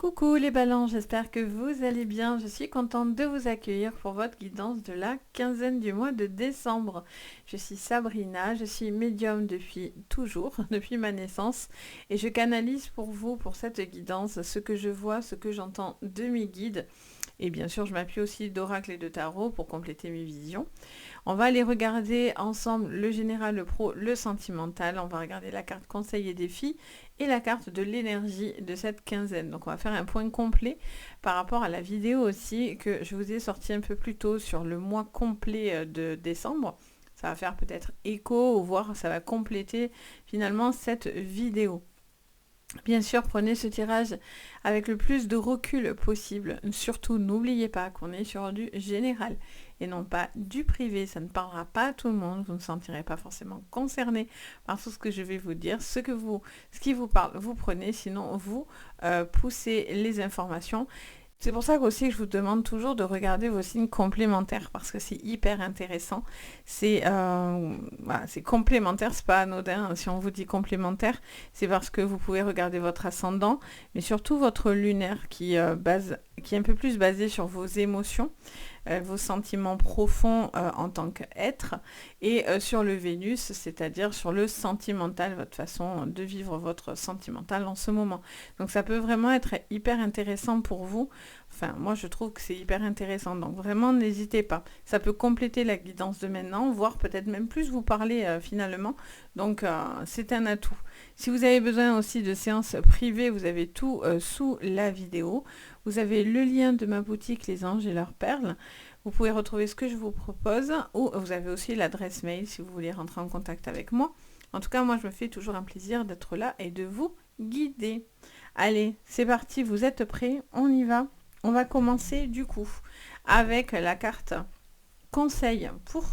Coucou les ballons, j'espère que vous allez bien. Je suis contente de vous accueillir pour votre guidance de la quinzaine du mois de décembre. Je suis Sabrina, je suis médium depuis toujours, depuis ma naissance, et je canalise pour vous, pour cette guidance, ce que je vois, ce que j'entends de mes guides. Et bien sûr, je m'appuie aussi d'oracle et de tarot pour compléter mes visions. On va aller regarder ensemble le général, le pro, le sentimental. On va regarder la carte conseil et défi et la carte de l'énergie de cette quinzaine. Donc on va faire un point complet par rapport à la vidéo aussi que je vous ai sorti un peu plus tôt sur le mois complet de décembre. Ça va faire peut-être écho ou voir ça va compléter finalement cette vidéo. Bien sûr, prenez ce tirage avec le plus de recul possible. Surtout, n'oubliez pas qu'on est sur du général et non pas du privé. Ça ne parlera pas à tout le monde. Vous ne sentirez pas forcément concerné par tout ce que je vais vous dire. Ce qui vous parle, vous prenez. Sinon, vous poussez les informations. C'est pour ça aussi que je vous demande toujours de regarder vos signes complémentaires parce que c'est hyper intéressant. Voilà, c'est complémentaire, c'est pas anodin. Si on vous dit complémentaire, c'est parce que vous pouvez regarder votre ascendant, mais surtout votre lunaire qui est un peu plus basé sur vos émotions, vos sentiments profonds en tant qu'être, et sur le Vénus, c'est-à-dire sur le sentimental, votre façon de vivre votre sentimental en ce moment. Donc ça peut vraiment être hyper intéressant pour vous. Enfin, moi je trouve que c'est hyper intéressant, donc vraiment n'hésitez pas. Ça peut compléter la guidance de maintenant, voire peut-être même plus vous parler finalement. Donc c'est un atout. Si vous avez besoin aussi de séances privées, vous avez tout sous la vidéo. Vous avez le lien de ma boutique Les Anges et leurs perles. Vous pouvez retrouver ce que je vous propose ou vous avez aussi l'adresse mail si vous voulez rentrer en contact avec moi. En tout cas, moi je me fais toujours un plaisir d'être là et de vous guider. Allez, c'est parti, vous êtes prêts? On y va. On va commencer du coup avec la carte conseil pour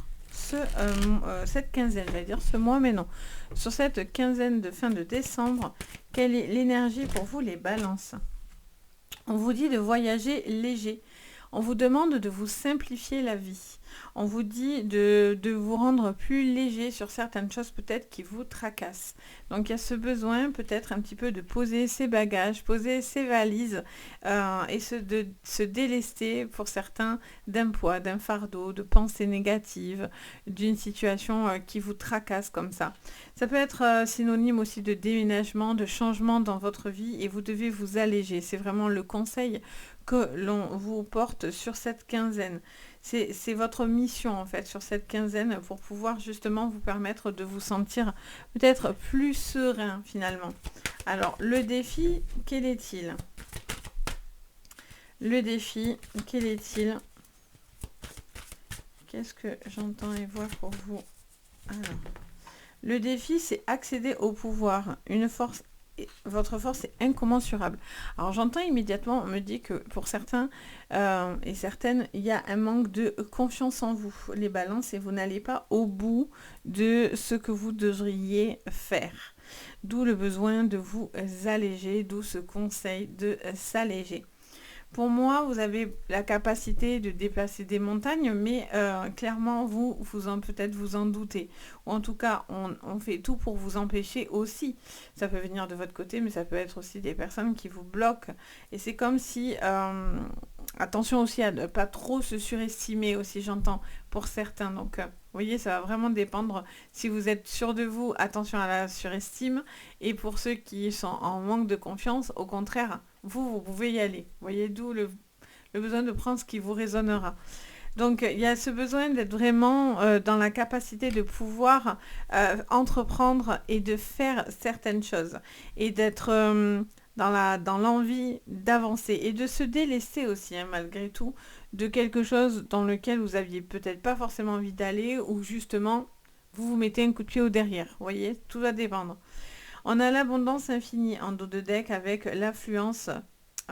cette quinzaine, j'allais dire ce mois, mais non. Sur cette quinzaine de fin de décembre, quelle est l'énergie pour vous les balances? On vous dit de voyager léger. On vous demande de vous simplifier la vie. On vous dit de vous rendre plus léger sur certaines choses peut-être qui vous tracassent. Donc il y a ce besoin peut-être un petit peu de poser ses bagages, poser ses valises et de se délester pour certains d'un poids, d'un fardeau, de pensées négatives, d'une situation qui vous tracasse comme ça. Ça peut être synonyme aussi de déménagement, de changement dans votre vie et vous devez vous alléger. C'est vraiment le conseil que l'on vous porte sur cette quinzaine. C'est votre mission en fait sur cette quinzaine pour pouvoir justement vous permettre de vous sentir peut-être plus serein finalement. Alors le défi, quel est-il? Le défi, quel est-il? Qu'est-ce que j'entends et vois pour vous? Alors, le défi, c'est accéder au pouvoir, une force. Votre force est incommensurable. Alors j'entends immédiatement, on me dit que pour certains et certaines, il y a un manque de confiance en vous, les balances, et vous n'allez pas au bout de ce que vous devriez faire. D'où le besoin de vous alléger, d'où ce conseil de s'alléger. Pour moi, vous avez la capacité de déplacer des montagnes, mais clairement, peut-être vous en doutez. Ou en tout cas, on fait tout pour vous empêcher aussi. Ça peut venir de votre côté, mais ça peut être aussi des personnes qui vous bloquent. Et c'est comme si... attention aussi à ne pas trop se surestimer aussi, j'entends, pour certains. Donc, vous voyez, ça va vraiment dépendre. Si vous êtes sûr de vous, attention à la surestime. Et pour ceux qui sont en manque de confiance, au contraire, vous pouvez y aller. Vous voyez, d'où le besoin de prendre ce qui vous résonnera. Donc, il y a ce besoin d'être vraiment dans la capacité de pouvoir entreprendre et de faire certaines choses. Et d'être dans l'envie d'avancer et de se délester aussi, hein, malgré tout, de quelque chose dans lequel vous aviez peut-être pas forcément envie d'aller ou justement, vous mettez un coup de pied au derrière. Vous voyez, tout va dépendre. On a l'abondance infinie en dos de deck avec l'affluence.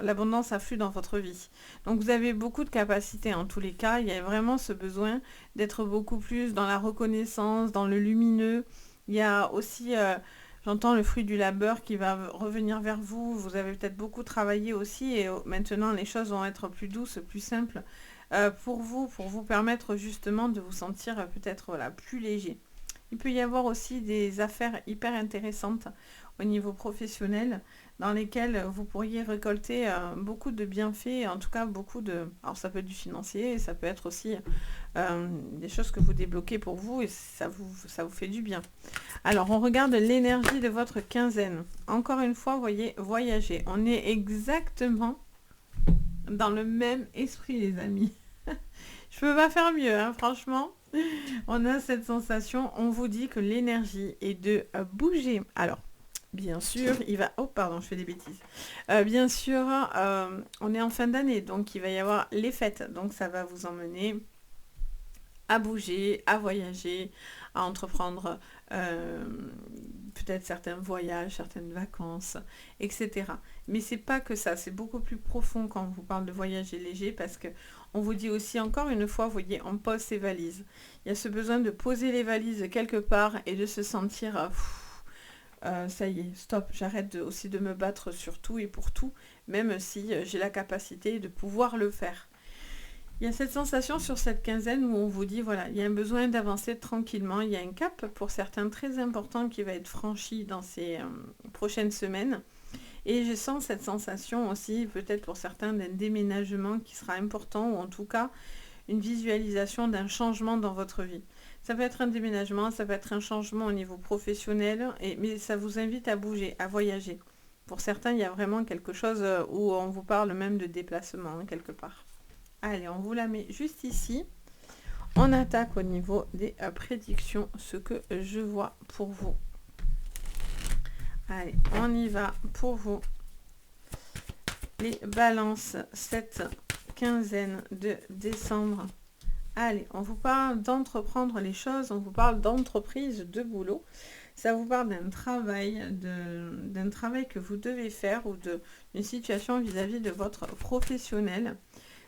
L'abondance afflue dans votre vie. Donc vous avez beaucoup de capacités en tous les cas. Il y a vraiment ce besoin d'être beaucoup plus dans la reconnaissance, dans le lumineux. Il y a aussi, j'entends le fruit du labeur qui va revenir vers vous. Vous avez peut-être beaucoup travaillé aussi et maintenant les choses vont être plus douces, plus simples pour vous permettre justement de vous sentir peut-être voilà, plus léger. Il peut y avoir aussi des affaires hyper intéressantes au niveau professionnel. dans lesquels vous pourriez récolter beaucoup de bienfaits, en tout cas beaucoup de... Alors ça peut être du financier, ça peut être aussi des choses que vous débloquez pour vous et ça vous fait du bien. Alors on regarde l'énergie de votre quinzaine. Encore une fois, vous voyez, voyager. On est exactement dans le même esprit, les amis. Je peux pas faire mieux, hein, franchement. On a cette sensation, on vous dit que l'énergie est de bouger. Alors, bien sûr, il va... Oh, pardon, je fais des bêtises. Bien sûr, on est en fin d'année, donc il va y avoir les fêtes. Donc ça va vous emmener à bouger, à voyager, à entreprendre peut-être certains voyages, certaines vacances, etc. Mais c'est pas que ça, c'est beaucoup plus profond quand on vous parle de voyager léger parce que on vous dit aussi encore une fois, vous voyez, on pose ses valises. Il y a ce besoin de poser les valises quelque part et de se sentir ça y est, stop, j'arrête aussi de me battre sur tout et pour tout, même si j'ai la capacité de pouvoir le faire. Il y a cette sensation sur cette quinzaine où on vous dit, voilà, il y a un besoin d'avancer tranquillement. Il y a un cap pour certains très important qui va être franchi dans ces prochaines semaines. Et je sens cette sensation aussi, peut-être pour certains, d'un déménagement qui sera important ou en tout cas une visualisation d'un changement dans votre vie. Ça peut être un déménagement, ça peut être un changement au niveau professionnel, mais ça vous invite à bouger, à voyager. Pour certains, il y a vraiment quelque chose où on vous parle même de déplacement, hein, quelque part. Allez, on vous la met juste ici. On attaque au niveau des prédictions, ce que je vois pour vous. Allez, on y va pour vous. Les balances, cette quinzaine de décembre. Allez, on vous parle d'entreprendre les choses, on vous parle d'entreprise, de boulot. Ça vous parle d'un travail que vous devez faire ou d'une situation vis-à-vis de votre professionnel.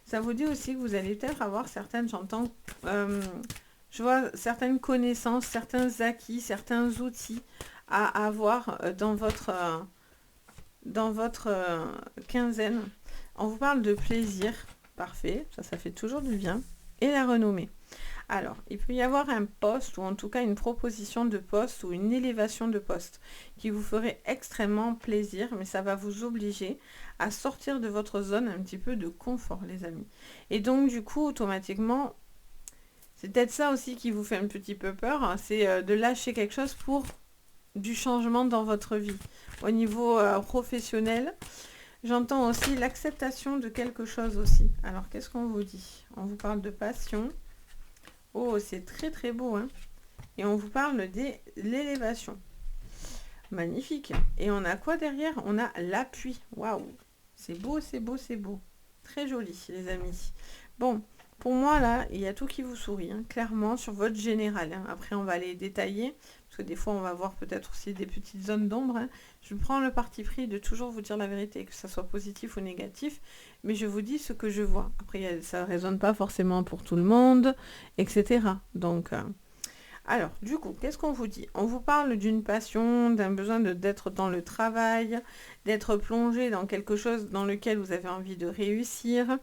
Ça vous dit aussi que vous allez peut-être avoir certaines, je vois certaines connaissances, certains acquis, certains outils à avoir dans votre quinzaine. On vous parle de plaisir, parfait, ça fait toujours du bien, et la renommée. Alors, il peut y avoir un poste ou en tout cas une proposition de poste ou une élévation de poste qui vous ferait extrêmement plaisir, mais ça va vous obliger à sortir de votre zone un petit peu de confort, les amis. Et donc, du coup, automatiquement, c'est peut-être ça aussi qui vous fait un petit peu peur, hein, c'est de lâcher quelque chose pour du changement dans votre vie. Au niveau professionnel, j'entends aussi l'acceptation de quelque chose aussi. Alors, qu'est-ce qu'on vous dit? On vous parle de passion. Oh, c'est très très beau, hein. Et on vous parle de l'élévation. Magnifique. Et on a quoi derrière? On a l'appui. Waouh. C'est beau, c'est beau, c'est beau. Très joli, les amis. Bon, pour moi, là, il y a tout qui vous sourit, hein, clairement, sur votre général. Hein. Après, on va les détailler, parce que des fois, on va voir peut-être aussi des petites zones d'ombre. Hein. Je prends le parti pris de toujours vous dire la vérité, que ça soit positif ou négatif, mais je vous dis ce que je vois. Après, ça ne résonne pas forcément pour tout le monde, etc. Donc, alors, du coup, qu'est-ce qu'on vous dit? On vous parle d'une passion, d'un besoin d'être dans le travail, d'être plongé dans quelque chose dans lequel vous avez envie de réussir.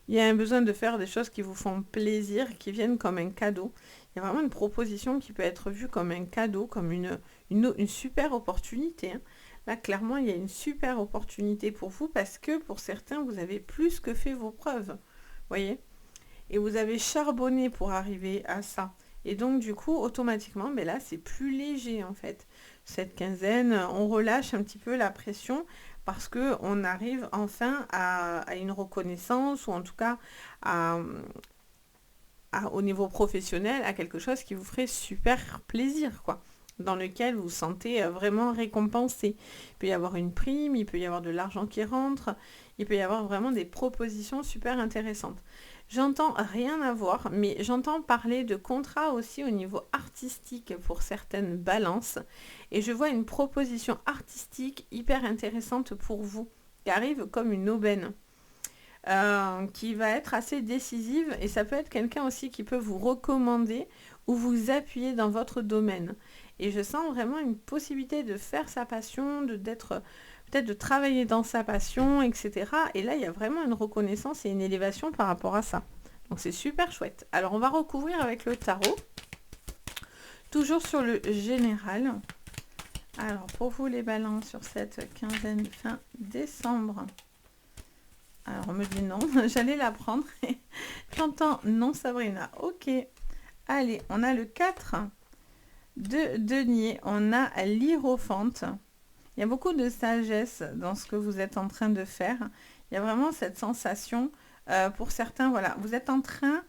Il y a un besoin de faire des choses qui vous font plaisir, qui viennent comme un cadeau. Il y a vraiment une proposition qui peut être vue comme un cadeau, comme une super opportunité. Hein. Là, clairement, il y a une super opportunité pour vous parce que pour certains, vous avez plus que fait vos preuves. Voyez? Et vous avez charbonné pour arriver à ça. Et donc, du coup, automatiquement, mais là, c'est plus léger, en fait. Cette quinzaine, on relâche un petit peu la pression parce qu'on arrive enfin à une reconnaissance ou en tout cas au niveau professionnel, à quelque chose qui vous ferait super plaisir, quoi, dans lequel vous vous sentez vraiment récompensé. Il peut y avoir une prime, il peut y avoir de l'argent qui rentre, il peut y avoir vraiment des propositions super intéressantes. J'entends rien à voir, mais j'entends parler de contrats aussi au niveau artistique pour certaines balances. Et je vois une proposition artistique hyper intéressante pour vous, qui arrive comme une aubaine, qui va être assez décisive. Et ça peut être quelqu'un aussi qui peut vous recommander ou vous appuyer dans votre domaine. Et je sens vraiment une possibilité de faire sa passion, peut-être de travailler dans sa passion, etc. Et là, il y a vraiment une reconnaissance et une élévation par rapport à ça. Donc, c'est super chouette. Alors, on va recouvrir avec le tarot. Toujours sur le général. Alors, pour vous les balances sur cette quinzaine fin décembre. Alors, on me dit non, j'allais la prendre. J'entends non, Sabrina. Ok. Allez, on a le 4 de denier. On a l'hiérophante. Il y a beaucoup de sagesse dans ce que vous êtes en train de faire. Il y a vraiment cette sensation, pour certains, voilà, vous êtes en train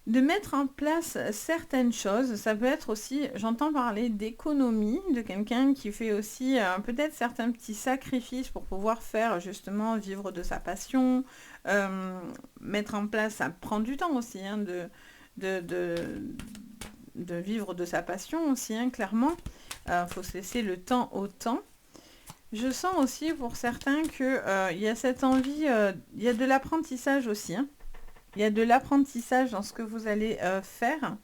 de mettre en place certaines choses. Ça peut être aussi, j'entends parler d'économie, de quelqu'un qui fait aussi peut-être certains petits sacrifices pour pouvoir faire justement vivre de sa passion, mettre en place, ça prend du temps aussi hein, de, de, de vivre de sa passion aussi, hein, clairement. Faut se laisser le temps au temps. Je sens aussi pour certains que il y a cette envie, il y a de l'apprentissage aussi, hein. Il y a de l'apprentissage dans ce que vous allez faire.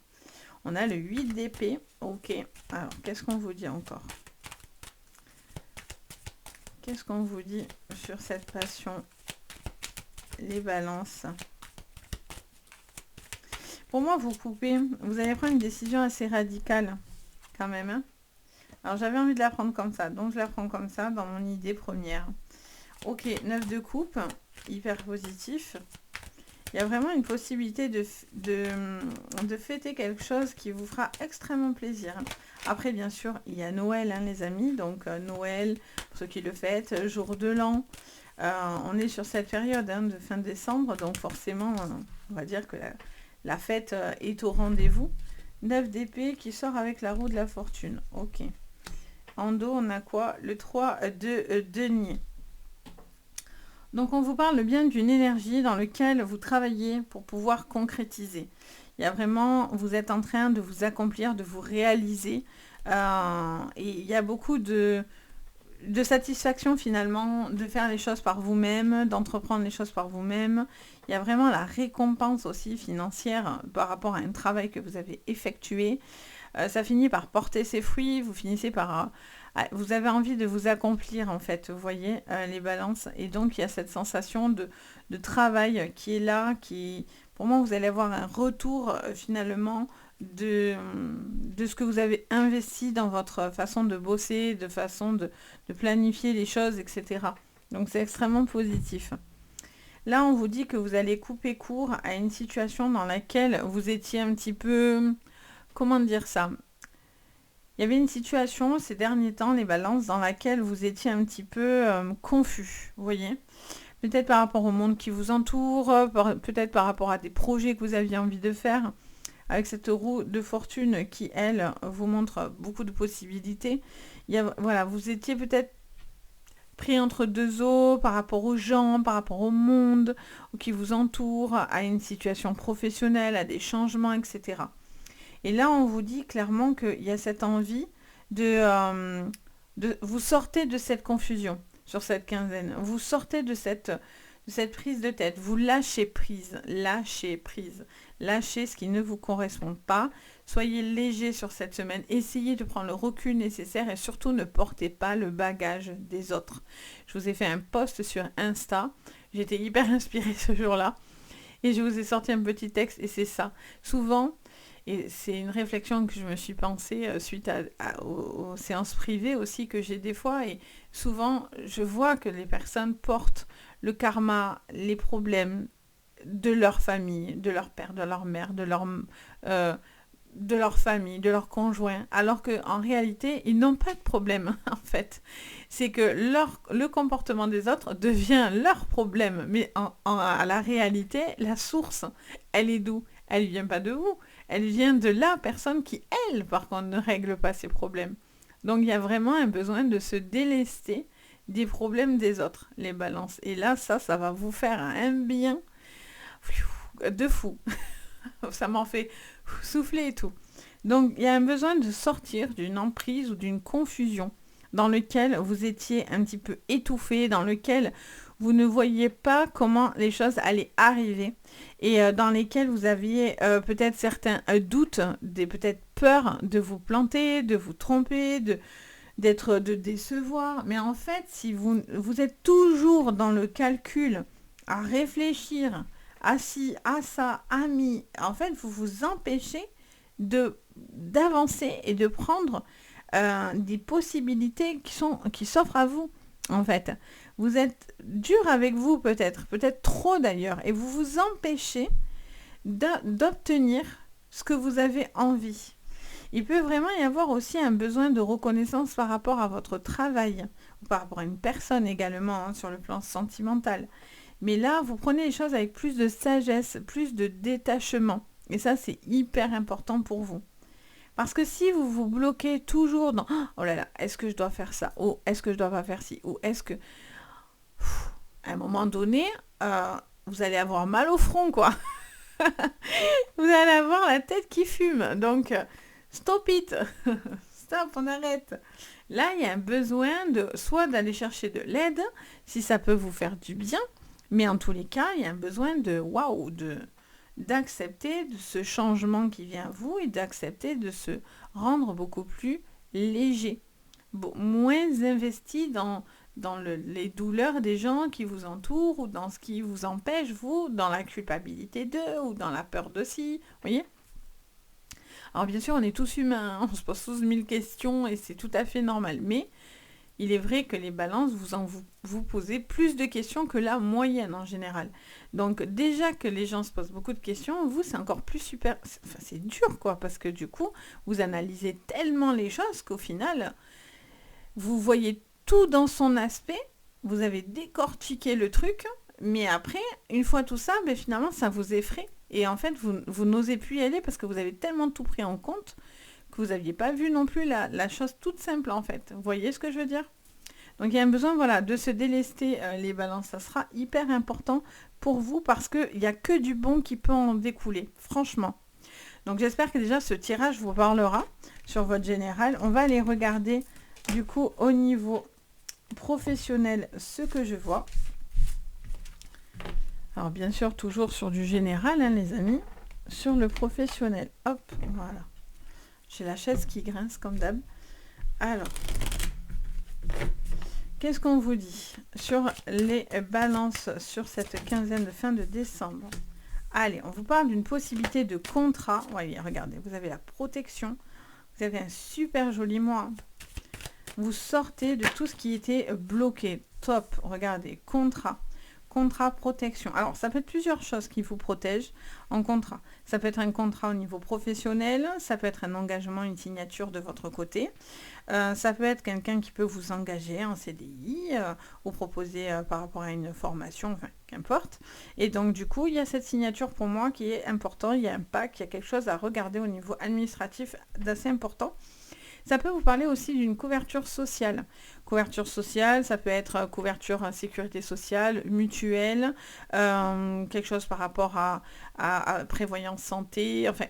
On a le 8 d'épée. Ok. Alors, qu'est-ce qu'on vous dit encore? Qu'est-ce qu'on vous dit sur cette passion? Les balances. Pour moi, vous coupez. Vous allez prendre une décision assez radicale, quand même. Hein. Alors, j'avais envie de la prendre comme ça. Donc, je la prends comme ça, dans mon idée première. Ok, 9 de coupe. Hyper positif. Il y a vraiment une possibilité de fêter quelque chose qui vous fera extrêmement plaisir. Après, bien sûr, il y a Noël, hein, les amis. Donc, Noël, pour ceux qui le fêtent, jour de l'an. On est sur cette période hein, de fin décembre. Donc, forcément, on va dire que la fête est au rendez-vous. 9 d'épée qui sort avec la roue de la fortune. Ok. En dos, on a quoi? Le 3 de denier. Donc, on vous parle bien d'une énergie dans laquelle vous travaillez pour pouvoir concrétiser. Il y a vraiment, vous êtes en train de vous accomplir, de vous réaliser. Et il y a beaucoup de satisfaction finalement de faire les choses par vous-même, d'entreprendre les choses par vous-même. Il y a vraiment la récompense aussi financière par rapport à un travail que vous avez effectué. Ça finit par porter ses fruits, vous finissez par... vous avez envie de vous accomplir en fait, vous voyez, les balances. Et donc il y a cette sensation de travail qui est là, qui... Pour moi, vous allez avoir un retour finalement de ce que vous avez investi dans votre façon de bosser, de façon de planifier les choses, etc. Donc c'est extrêmement positif. Là, on vous dit que vous allez couper court à une situation dans laquelle vous étiez un petit peu... Comment dire ça? Il y avait une situation ces derniers temps, les balances, dans laquelle vous étiez un petit peu confus, vous voyez? Peut-être par rapport au monde qui vous entoure, peut-être par rapport à des projets que vous aviez envie de faire, avec cette roue de fortune qui, elle, vous montre beaucoup de possibilités. Il y a, voilà, vous étiez peut-être pris entre deux eaux par rapport aux gens, par rapport au monde qui vous entoure, à une situation professionnelle, à des changements, etc. Et là, on vous dit clairement qu'il y a cette envie de vous sortez de cette confusion sur cette quinzaine. Vous sortez de cette prise de tête. Vous lâchez prise. Lâchez prise. Lâchez ce qui ne vous correspond pas. Soyez léger sur cette semaine. Essayez de prendre le recul nécessaire et surtout ne portez pas le bagage des autres. Je vous ai fait un post sur Insta. J'étais hyper inspirée ce jour-là. Et je vous ai sorti un petit texte et c'est ça. Souvent... Et c'est une réflexion que je me suis pensée suite aux séances privées aussi que j'ai des fois. Et souvent, je vois que les personnes portent le karma, les problèmes de leur famille, de leur père, de leur mère, de leur famille, de leur conjoint. Alors qu'en réalité, ils n'ont pas de problème, en fait. C'est que le comportement des autres devient leur problème. Mais à la réalité, la source, elle est d'où? Elle ne vient pas de vous. Elle vient de la personne qui, elle, par contre, ne règle pas ses problèmes. Donc, il y a vraiment un besoin de se délester des problèmes des autres, les balances. Et là, ça va vous faire un bien de fou. Ça m'en fait souffler et tout. Donc, il y a un besoin de sortir d'une emprise ou d'une confusion dans lequel vous étiez un petit peu étouffé, dans lequel vous ne voyiez pas comment les choses allaient arriver et dans lesquels vous aviez peut-être certains doutes, peut-être peur de vous planter, de vous tromper, de décevoir. Mais en fait, si vous êtes toujours dans le calcul, à réfléchir, à ci, à ça, à mi, en fait, vous vous empêchez d'avancer et de prendre des possibilités qui s'offrent à vous, en fait. Vous êtes dur avec vous peut-être trop d'ailleurs, et vous vous empêchez d'obtenir ce que vous avez envie. Il peut vraiment y avoir aussi un besoin de reconnaissance par rapport à votre travail, ou par rapport à une personne également, hein, sur le plan sentimental. Mais là, vous prenez les choses avec plus de sagesse, plus de détachement. Et ça, c'est hyper important pour vous. Parce que si vous vous bloquez toujours dans oh là là, est-ce que je dois faire ça? Ou est-ce que je dois pas faire ci? Ou est-ce que... À un moment donné, vous allez avoir mal au front, quoi. Vous allez avoir la tête qui fume. Donc, stop it. Stop, on arrête. Là, il y a un besoin de soit d'aller chercher de l'aide, si ça peut vous faire du bien, mais en tous les cas, il y a un besoin de waouh, d'accepter de ce changement qui vient à vous et d'accepter de se rendre beaucoup plus léger, moins investi dans les douleurs des gens qui vous entourent ou dans ce qui vous empêche, vous, dans la culpabilité d'eux ou dans la peur de si, vous voyez. Alors bien sûr, on est tous humains, hein, on se pose tous 1000 questions et c'est tout à fait normal, mais il est vrai que les balances, vous posez plus de questions que la moyenne en général. Donc déjà que les gens se posent beaucoup de questions, vous, c'est encore plus super... Enfin, c'est dur, quoi, parce que du coup, vous analysez tellement les choses qu'au final, vous voyez tout dans son aspect, vous avez décortiqué le truc, mais après, une fois tout ça, ben, finalement, ça vous effraie. Et en fait, vous n'osez plus y aller parce que vous avez tellement tout pris en compte que vous n'aviez pas vu non plus la chose toute simple, en fait. Vous voyez ce que je veux dire? Donc, il y a un besoin, voilà, de se délester les balances. Ça sera hyper important pour vous parce qu'il n'y a que du bon qui peut en découler, franchement. Donc, j'espère que déjà, ce tirage vous parlera sur votre général. On va aller regarder, du coup, au niveau professionnel, ce que je vois. Alors, bien sûr, toujours sur du général, hein, les amis. Sur le professionnel. Hop, voilà. J'ai la chaise qui grince comme d'hab. Alors, qu'est-ce qu'on vous dit sur les balances sur cette quinzaine de fin de décembre? Allez, on vous parle d'une possibilité de contrat. Oui, regardez, vous avez la protection. Vous avez un super joli mois. Vous sortez de tout ce qui était bloqué. Top, regardez, contrat. Contrat protection. Alors, ça peut être plusieurs choses qui vous protègent en contrat. Ça peut être un contrat au niveau professionnel, ça peut être un engagement, une signature de votre côté. Ça peut être quelqu'un qui peut vous engager en CDI ou proposer par rapport à une formation, enfin, qu'importe. Et donc, du coup, il y a cette signature pour moi qui est important. Il y a un pack, il y a quelque chose à regarder au niveau administratif d'assez important. Ça peut vous parler aussi d'une couverture sociale. Couverture sociale, ça peut être couverture sécurité sociale, mutuelle, quelque chose par rapport à prévoyance santé, enfin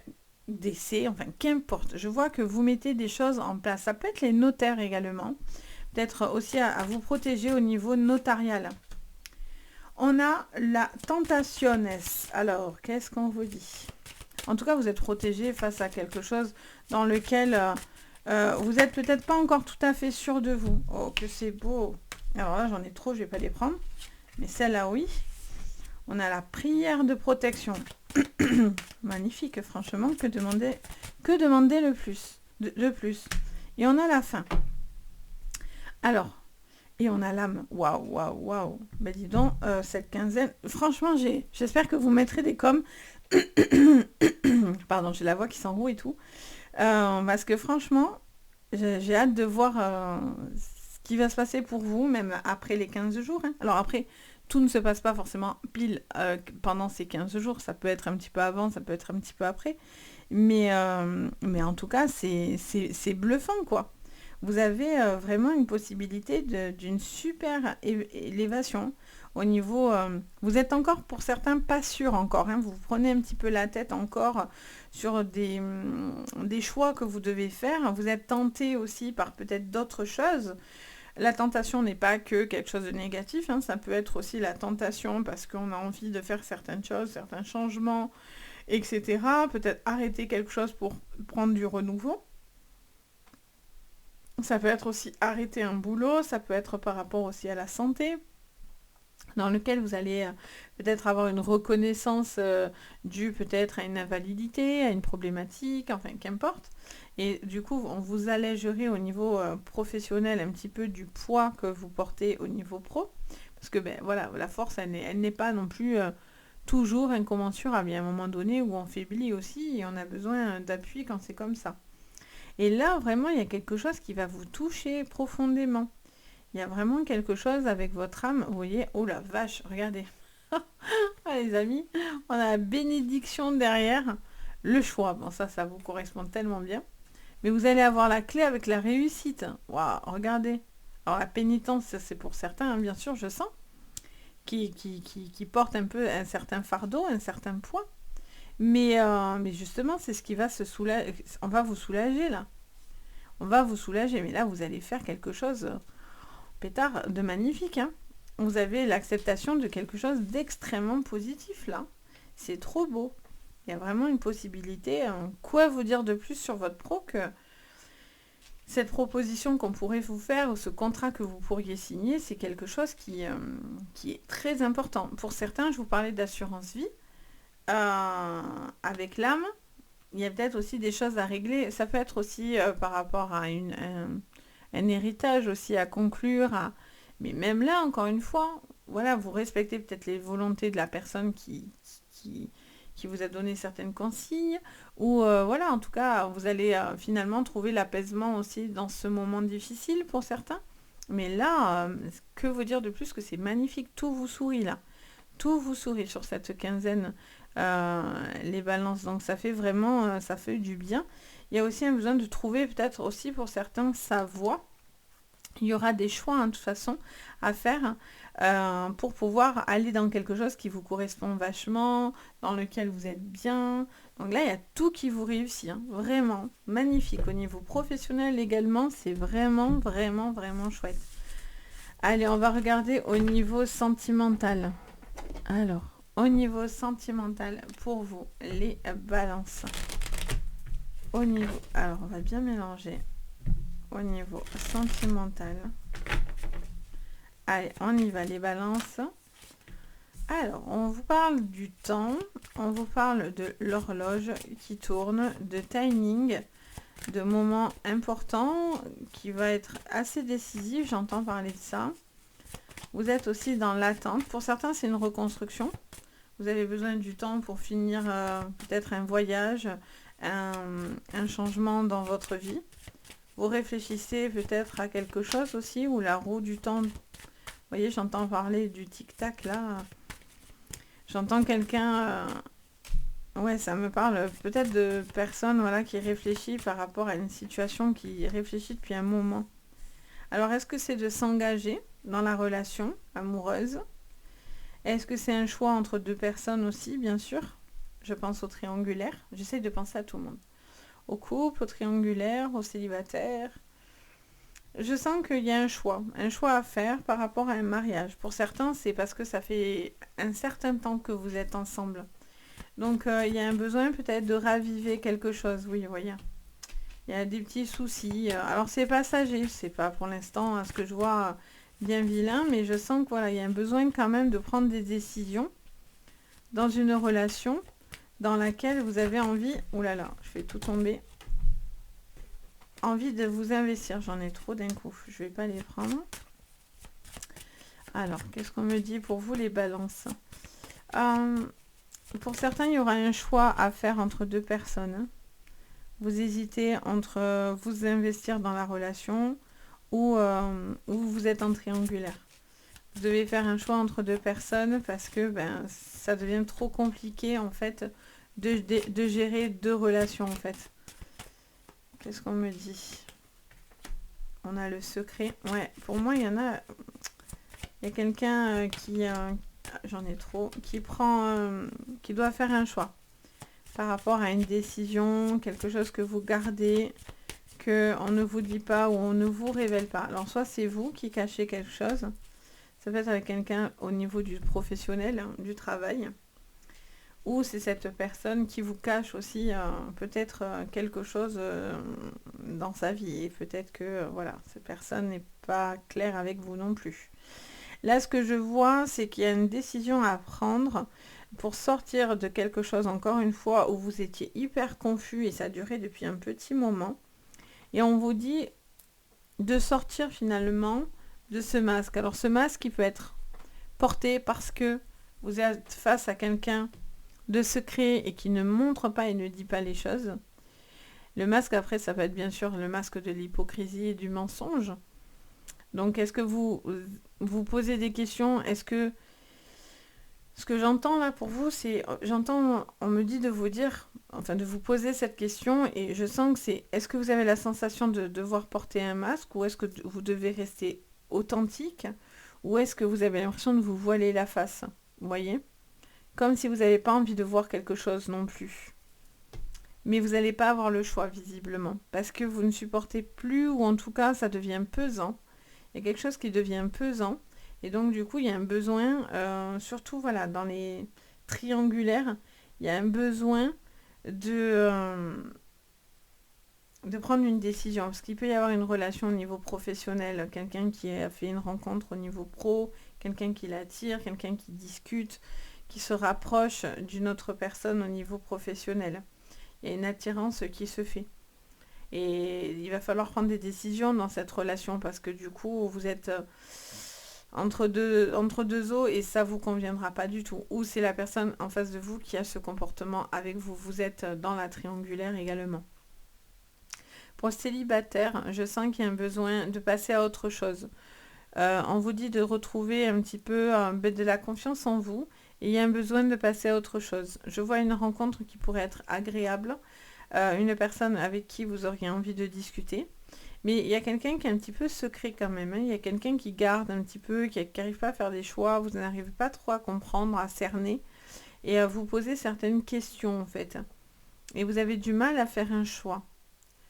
décès, enfin qu'importe. Je vois que vous mettez des choses en place. Ça peut être les notaires également. Peut-être aussi à vous protéger au niveau notarial. On a la tentationes. Alors, qu'est-ce qu'on vous dit? En tout cas, vous êtes protégé face à quelque chose dans lequel... vous n'êtes peut-être pas encore tout à fait sûr de vous. Oh, que c'est beau. Alors là, j'en ai trop, je ne vais pas les prendre. Mais celle-là, oui. On a la prière de protection. Magnifique, franchement. Que demander le plus, de plus. Et on a la fin. Alors, et on a l'âme. Waouh, waouh, waouh. Ben dis donc, cette quinzaine... Franchement, j'espère que vous mettrez des coms. Pardon, j'ai la voix qui s'enroue et tout. Parce que franchement, j'ai hâte de voir ce qui va se passer pour vous, même après les 15 jours. Hein. Alors après, tout ne se passe pas forcément pile pendant ces 15 jours. Ça peut être un petit peu avant, ça peut être un petit peu après. Mais en tout cas, c'est bluffant, quoi. Vous avez vraiment une possibilité d'une super élévation. Au niveau, vous êtes encore pour certains pas sûr encore, hein, vous prenez un petit peu la tête encore sur des choix que vous devez faire, vous êtes tenté aussi par peut-être d'autres choses. La tentation n'est pas que quelque chose de négatif, hein, ça peut être aussi la tentation parce qu'on a envie de faire certaines choses, certains changements, etc. Peut-être arrêter quelque chose pour prendre du renouveau. Ça peut être aussi arrêter un boulot, ça peut être par rapport aussi à la santé. dans lequel vous allez peut-être avoir une reconnaissance due peut-être à une invalidité, à une problématique, enfin qu'importe. Et du coup, on vous allégerait au niveau professionnel un petit peu du poids que vous portez au niveau pro. Parce que ben, voilà, la force, elle n'est pas non plus toujours incommensurable. Il y a un moment donné où on faiblit aussi et on a besoin d'appui quand c'est comme ça. Et là, vraiment, il y a quelque chose qui va vous toucher profondément. Il y a vraiment quelque chose avec votre âme. Vous voyez, oh la vache, regardez. Ah, les amis, on a la bénédiction derrière. Le choix, bon ça vous correspond tellement bien. Mais vous allez avoir la clé avec la réussite. Waouh, regardez. Alors la pénitence, ça, c'est pour certains, hein, bien sûr, je sens, qui portent un peu un certain fardeau, un certain poids. Mais justement, c'est ce qui va se soulager. On va vous soulager là. On va vous soulager. Mais là, vous allez faire quelque chose, pétard, de magnifique. Hein. Vous avez l'acceptation de quelque chose d'extrêmement positif là. C'est trop beau. Il y a vraiment une possibilité. Quoi vous dire de plus sur votre pro que cette proposition qu'on pourrait vous faire ou ce contrat que vous pourriez signer, c'est quelque chose qui est très important. Pour certains, je vous parlais d'assurance vie. Avec l'âme, il y a peut-être aussi des choses à régler. Ça peut être aussi par rapport à un héritage aussi à conclure. Mais même là, encore une fois, voilà, vous respectez peut-être les volontés de la personne qui vous a donné certaines consignes. Ou voilà, en tout cas, vous allez finalement trouver l'apaisement aussi dans ce moment difficile pour certains. Mais là, que vous dire de plus que c'est magnifique, tout vous sourit là. Tout vous sourit sur cette quinzaine, les balances. Donc ça fait vraiment, ça fait du bien. Il y a aussi un besoin de trouver peut-être aussi pour certains sa voie. Il y aura des choix, hein, de toute façon, à faire pour pouvoir aller dans quelque chose qui vous correspond vachement, dans lequel vous êtes bien. Donc là, il y a tout qui vous réussit. Hein, vraiment magnifique. Au niveau professionnel également, c'est vraiment, vraiment, vraiment chouette. Allez, on va regarder au niveau sentimental. Alors, au niveau sentimental, pour vous, les balances. Au niveau... Alors, on va bien mélanger. Au niveau sentimental. Allez, on y va, les balances. Alors, on vous parle du temps, on vous parle de l'horloge qui tourne, de timing, de moments importants qui va être assez décisif, j'entends parler de ça. Vous êtes aussi dans l'attente. Pour certains, c'est une reconstruction. Vous avez besoin du temps pour finir peut-être un voyage, un changement dans votre vie. Vous réfléchissez peut-être à quelque chose aussi, ou la roue du temps. Vous voyez, j'entends parler du tic-tac là. J'entends quelqu'un... ouais, ça me parle peut-être de personnes voilà, qui réfléchit par rapport à une situation, qui réfléchit depuis un moment. Alors, est-ce que c'est de s'engager dans la relation amoureuse? Est-ce que c'est un choix entre deux personnes aussi, bien sûr? Je pense au triangulaire. J'essaie de penser à tout le monde. Au couple, au triangulaire, au célibataire. Je sens qu'il y a un choix à faire par rapport à un mariage. Pour certains, c'est parce que ça fait un certain temps que vous êtes ensemble. Donc, il y a un besoin peut-être de raviver quelque chose. Oui, vous voyez. Il y a des petits soucis. Alors, c'est passager. C'est pas pour l'instant, à ce que je vois, bien vilain. Mais je sens que voilà, il y a un besoin quand même de prendre des décisions dans une relation dans laquelle vous avez envie... Ouh là là, je fais tout tomber. Envie de vous investir. J'en ai trop d'un coup. Je vais pas les prendre. Alors, qu'est-ce qu'on me dit pour vous, les balances? Pour certains, il y aura un choix à faire entre deux personnes. Vous hésitez entre vous investir dans la relation ou vous êtes en triangulaire. Vous devez faire un choix entre deux personnes parce que ben, ça devient trop compliqué en fait de gérer deux relations en fait. Qu'est-ce qu'on me dit? On a le secret. Ouais, pour moi, il y en a... Il y a quelqu'un qui... j'en ai trop. Qui doit faire un choix. Par rapport à une décision, quelque chose que vous gardez, qu'on ne vous dit pas ou on ne vous révèle pas. Alors, soit c'est vous qui cachez quelque chose. Ça peut être avec quelqu'un au niveau du professionnel, hein, du travail. Ou c'est cette personne qui vous cache aussi peut-être quelque chose dans sa vie. Et peut-être que voilà, cette personne n'est pas claire avec vous non plus. Là, ce que je vois, c'est qu'il y a une décision à prendre pour sortir de quelque chose, encore une fois, où vous étiez hyper confus et ça a duré depuis un petit moment. Et on vous dit de sortir finalement de ce masque. Alors ce masque, il peut être porté parce que vous êtes face à quelqu'un de secret et qui ne montre pas et ne dit pas les choses. Le masque, après, ça va être bien sûr le masque de l'hypocrisie et du mensonge. Donc, est-ce que vous vous posez des questions? Est-ce que ce que j'entends là pour vous, c'est, on me dit de vous dire, enfin de vous poser cette question et je sens que c'est, est-ce que vous avez la sensation de devoir porter un masque ou est-ce que vous devez rester authentique ou est-ce que vous avez l'impression de vous voiler la face? Vous voyez? Comme si vous n'avez pas envie de voir quelque chose non plus. Mais vous n'allez pas avoir le choix visiblement parce que vous ne supportez plus ou en tout cas ça devient pesant. Il y a quelque chose qui devient pesant. Et donc, du coup, il y a un besoin, surtout voilà, dans les triangulaires, il y a un besoin de prendre une décision. Parce qu'il peut y avoir une relation au niveau professionnel, quelqu'un qui a fait une rencontre au niveau pro, quelqu'un qui l'attire, quelqu'un qui discute, qui se rapproche d'une autre personne au niveau professionnel. Il y a une attirance qui se fait. Et il va falloir prendre des décisions dans cette relation parce que du coup, vous êtes entre deux eaux et ça vous conviendra pas du tout. Ou c'est la personne en face de vous qui a ce comportement avec vous. Vous êtes dans la triangulaire également. Pour le célibataire, je sens qu'il y a un besoin de passer à autre chose. On vous dit de retrouver un petit peu de la confiance en vous et il y a un besoin de passer à autre chose. Je vois une rencontre qui pourrait être agréable. Une personne avec qui vous auriez envie de discuter. Mais il y a quelqu'un qui est un petit peu secret quand même. Hein. Il y a quelqu'un qui garde un petit peu, qui n'arrive pas à faire des choix. Vous n'arrivez pas trop à comprendre, à cerner et à vous poser certaines questions en fait. Et vous avez du mal à faire un choix.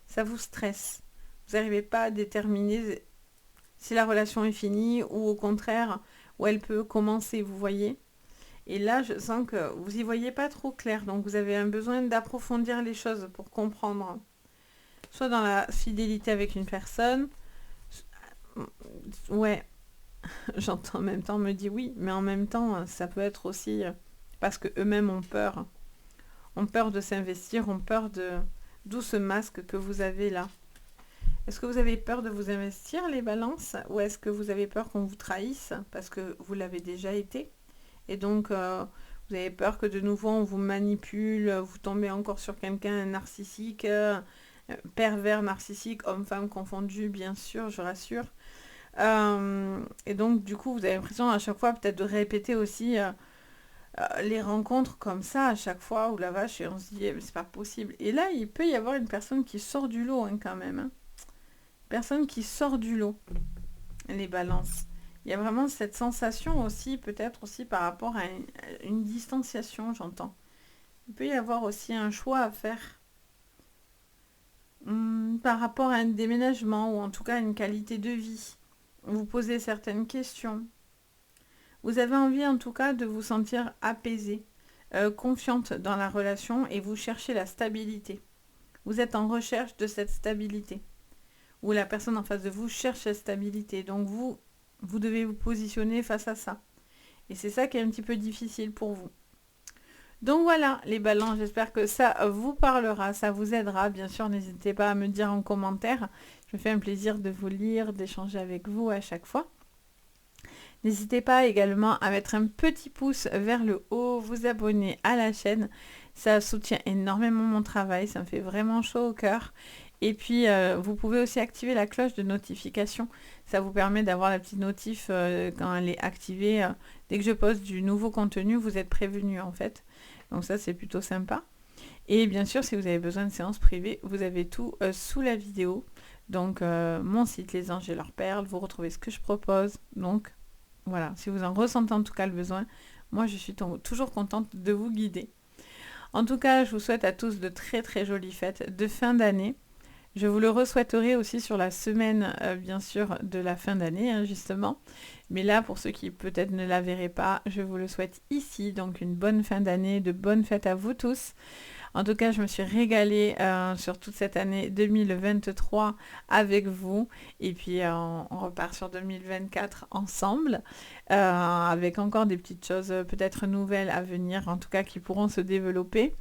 Ça vous stresse. Vous n'arrivez pas à déterminer si la relation est finie ou au contraire, où elle peut commencer, vous voyez. Et là, je sens que vous y voyez pas trop clair. Donc, vous avez un besoin d'approfondir les choses pour comprendre. Soit dans la fidélité avec une personne. Ouais, j'entends en même temps, on me dit oui. Mais en même temps, ça peut être aussi parce que eux-mêmes ont peur. Ont peur de s'investir, ont peur de... D'où ce masque que vous avez là. Est-ce que vous avez peur de vous investir, les balances? Ou est-ce que vous avez peur qu'on vous trahisse? Parce que vous l'avez déjà été. Et donc, vous avez peur que de nouveau on vous manipule, vous tombez encore sur quelqu'un narcissique, pervers narcissique, homme-femme confondu, bien sûr, je rassure. Et donc, du coup, vous avez l'impression à chaque fois peut-être de répéter aussi les rencontres comme ça à chaque fois, ou la vache, et on se dit, c'est pas possible. Et là, il peut y avoir une personne qui sort du lot hein, quand même. Hein. Personne qui sort du lot, les balances. Il y a vraiment cette sensation aussi, peut-être aussi par rapport à une distanciation, j'entends. Il peut y avoir aussi un choix à faire par rapport à un déménagement ou en tout cas à une qualité de vie. Vous posez certaines questions. Vous avez envie en tout cas de vous sentir apaisée, confiante dans la relation et vous cherchez la stabilité. Vous êtes en recherche de cette stabilité. Ou la personne en face de vous cherche la stabilité. Donc vous devez vous positionner face à ça. Et c'est ça qui est un petit peu difficile pour vous. Donc voilà, les balances, j'espère que ça vous parlera, ça vous aidera. Bien sûr, n'hésitez pas à me dire en commentaire. Je me fais un plaisir de vous lire, d'échanger avec vous à chaque fois. N'hésitez pas également à mettre un petit pouce vers le haut, vous abonner à la chaîne. Ça soutient énormément mon travail, ça me fait vraiment chaud au cœur. Et puis, vous pouvez aussi activer la cloche de notification. Ça vous permet d'avoir la petite notif quand elle est activée. Dès que je poste du nouveau contenu, vous êtes prévenu en fait. Donc ça, c'est plutôt sympa. Et bien sûr, si vous avez besoin de séances privées, vous avez tout sous la vidéo. Donc, mon site, Les Anges et leurs perles, vous retrouvez ce que je propose. Donc, voilà, si vous en ressentez en tout cas le besoin, moi, je suis toujours contente de vous guider. En tout cas, je vous souhaite à tous de très très jolies fêtes de fin d'année. Je vous le re-souhaiterai aussi sur la semaine, bien sûr, de la fin d'année, hein, justement. Mais là, pour ceux qui peut-être ne la verraient pas, je vous le souhaite ici. Donc, une bonne fin d'année, de bonnes fêtes à vous tous. En tout cas, je me suis régalée sur toute cette année 2023 avec vous. Et puis, on repart sur 2024 ensemble, avec encore des petites choses peut-être nouvelles à venir, en tout cas qui pourront se développer.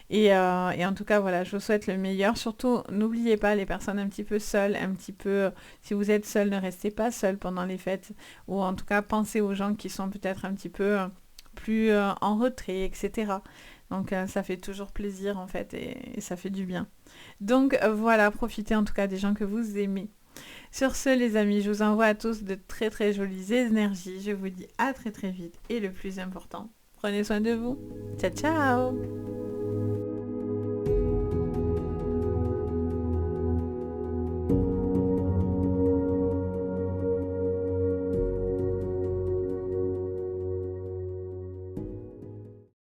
Et en tout cas, voilà, je vous souhaite le meilleur. Surtout, n'oubliez pas les personnes un petit peu seules, un petit peu, si vous êtes seul, ne restez pas seul pendant les fêtes. Ou en tout cas, pensez aux gens qui sont peut-être un petit peu plus en retrait, etc. Donc ça fait toujours plaisir en fait et ça fait du bien. Donc voilà, profitez en tout cas des gens que vous aimez. Sur ce les amis, je vous envoie à tous de très très jolies énergies. Je vous dis à très très vite et le plus important, prenez soin de vous. Ciao ciao.